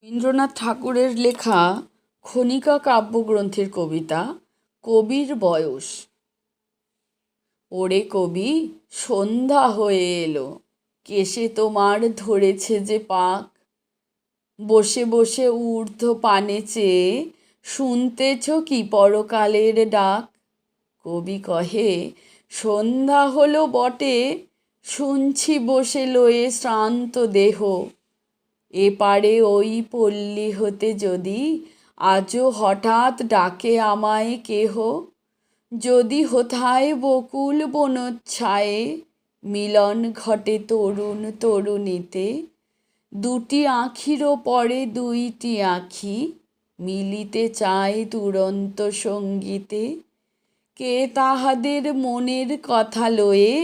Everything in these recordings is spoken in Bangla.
রবীন্দ্রনাথ ঠাকুরের লেখা খনিকা কাব্যগ্রন্থের কবিতা কবির বয়স। ওরে কবি, সন্ধ্যা হয়ে এলো, কেশে তোমার ধরেছে যে পাক, বসে বসে ঊর্ধ্ব পানে চেয়ে শুনতেছ কি পরকালের ডাক। কবি কহে, সন্ধ্যা হলো বটে, শুনছি বসে লয়ে শ্রান্ত দেহ, এপারে ওই পল্লী হতে যদি আজও হঠাৎ ডাকে আমায় কেহ, যদি হোথায় বকুল বনচ্ছায়ে মিলন ঘটে তরুণ তরুণীতে, দুটি আঁখিরও পরে দুইটি আঁখি মিলিতে চায় দুরন্ত সঙ্গীতে, কে তাহাদের মনের কথা লয়ে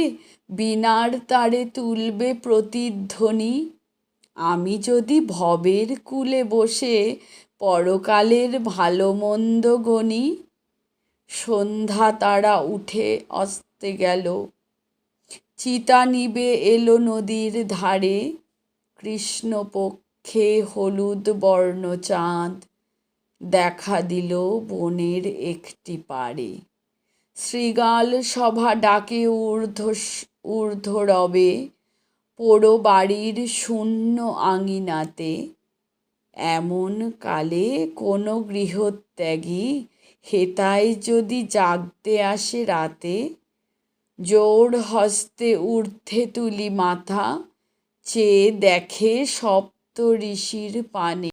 বীণার তারে তুলবে প্রতিধ্বনি, আমি যদি ভবের কূলে বসে পরকালের ভালো মন্দ গণি। সন্ধ্যা তারা উঠে অস্তে গেল, চিতা নিবে এলো নদীর ধারে, কৃষ্ণপক্ষে হলুদ বর্ণ চাঁদ দেখা দিল বনের একটি পাড়ে। শৃগাল সভা ডাকে ঊর্ধ্বরবে পোড়ো বাড়ির শূন্য আঙিনাতে, এমন কালে কোনো গৃহত্যাগী হেতায় যদি জাগতে আসে রাতে, জোড় হস্তে ঊর্ধ্বে তুলি মাথা, চেয়ে দেখে সপ্ত ঋষির পানে।